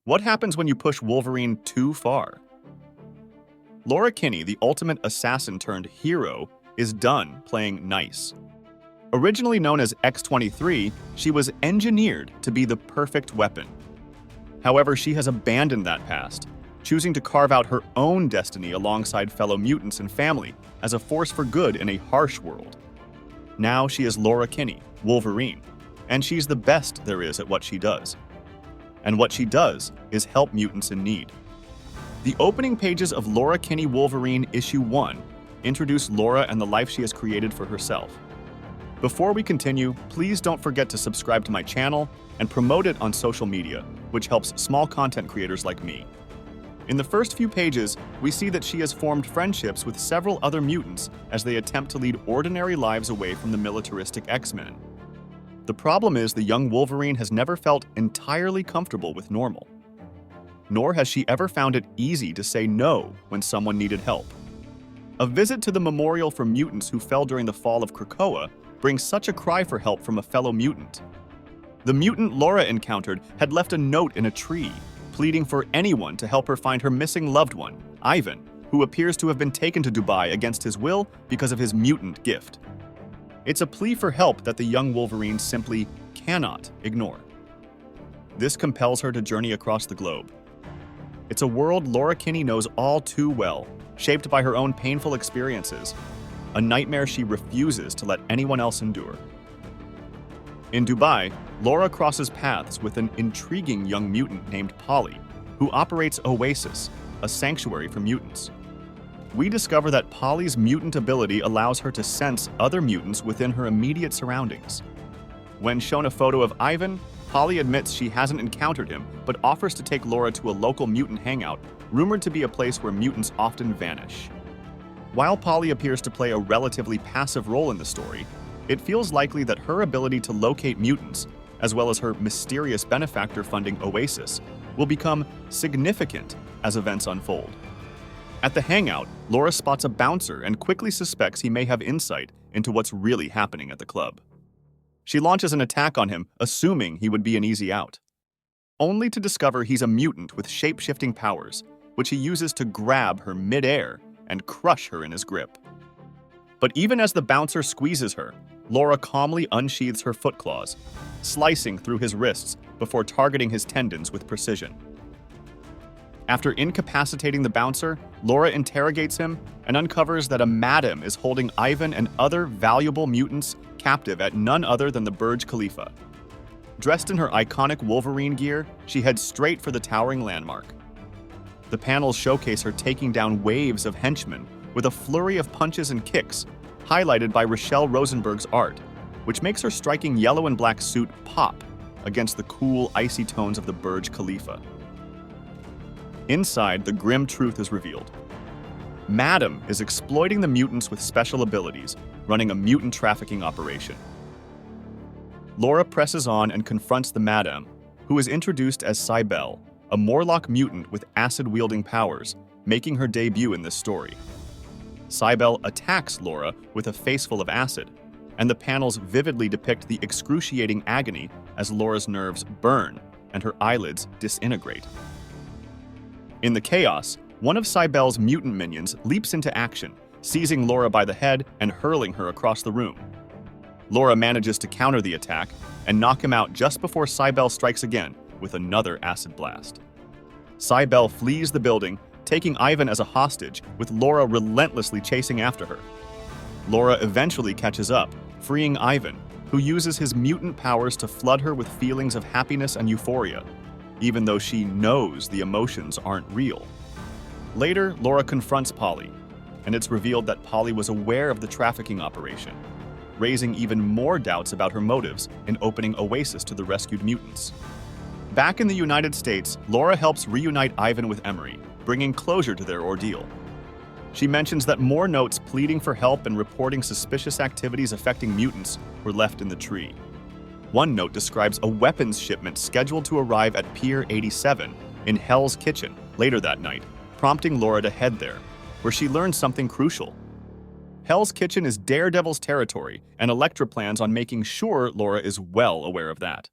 What happens when you push Wolverine too far? Laura Kinney, the ultimate assassin turned hero, is done playing nice. Originally known as X-23, she was engineered to be the perfect weapon. However, she has abandoned that past, choosing to carve out her own destiny alongside fellow mutants and family as a force for good in a harsh world. Now she is Laura Kinney, Wolverine, and she's the best there is at what she does. And what she does is help mutants in need. The opening pages of Laura Kinney Wolverine Issue 1 introduce Laura and the life she has created for herself. Before we continue, please don't forget to subscribe to my channel and promote it on social media, which helps small content creators like me. In the first few pages, we see that she has formed friendships with several other mutants as they attempt to lead ordinary lives away from the militaristic X-Men. The problem is the young Wolverine has never felt entirely comfortable with normal. Nor has she ever found it easy to say no when someone needed help. A visit to the memorial for mutants who fell during the fall of Krakoa brings such a cry for help from a fellow mutant. The mutant Laura encountered had left a note in a tree, pleading for anyone to help her find her missing loved one, Ivan, who appears to have been taken to Dubai against his will because of his mutant gift. It's a plea for help that the young Wolverine simply cannot ignore. This compels her to journey across the globe. It's a world Laura Kinney knows all too well, shaped by her own painful experiences, a nightmare she refuses to let anyone else endure. In Dubai, Laura crosses paths with an intriguing young mutant named Polly, who operates Oasis, a sanctuary for mutants. We discover that Polly's mutant ability allows her to sense other mutants within her immediate surroundings. When shown a photo of Ivan, Polly admits she hasn't encountered him, but offers to take Laura to a local mutant hangout, rumored to be a place where mutants often vanish. While Polly appears to play a relatively passive role in the story, it feels likely that her ability to locate mutants, as well as her mysterious benefactor funding Oasis, will become significant as events unfold. At the hangout, Laura spots a bouncer and quickly suspects he may have insight into what's really happening at the club. She launches an attack on him, assuming he would be an easy out, only to discover he's a mutant with shape-shifting powers, which he uses to grab her mid-air and crush her in his grip. But even as the bouncer squeezes her, Laura calmly unsheathes her foot claws, slicing through his wrists before targeting his tendons with precision. After incapacitating the bouncer, Laura interrogates him and uncovers that a madam is holding Ivan and other valuable mutants captive at none other than the Burj Khalifa. Dressed in her iconic Wolverine gear, she heads straight for the towering landmark. The panels showcase her taking down waves of henchmen with a flurry of punches and kicks, highlighted by Rochelle Rosenberg's art, which makes her striking yellow and black suit pop against the cool, icy tones of the Burj Khalifa. Inside, the grim truth is revealed. Madam is exploiting the mutants with special abilities, running a mutant trafficking operation. Laura presses on and confronts the Madam, who is introduced as Cybele, a Morlock mutant with acid-wielding powers, making her debut in this story. Cybele attacks Laura with a face full of acid, and the panels vividly depict the excruciating agony as Laura's nerves burn and her eyelids disintegrate. In the chaos, one of Cybele's mutant minions leaps into action, seizing Laura by the head and hurling her across the room. Laura manages to counter the attack and knock him out just before Cybele strikes again with another acid blast. Cybele flees the building, taking Ivan as a hostage, with Laura relentlessly chasing after her. Laura eventually catches up, freeing Ivan, who uses his mutant powers to flood her with feelings of happiness and euphoria, even though she knows the emotions aren't real. Later, Laura confronts Polly, and it's revealed that Polly was aware of the trafficking operation, raising even more doubts about her motives in opening Oasis to the rescued mutants. Back in the United States, Laura helps reunite Ivan with Emery, bringing closure to their ordeal. She mentions that more notes pleading for help and reporting suspicious activities affecting mutants were left in the tree. One note describes a weapons shipment scheduled to arrive at Pier 87 in Hell's Kitchen later that night, prompting Laura to head there, where she learns something crucial. Hell's Kitchen is Daredevil's territory, and Elektra plans on making sure Laura is well aware of that.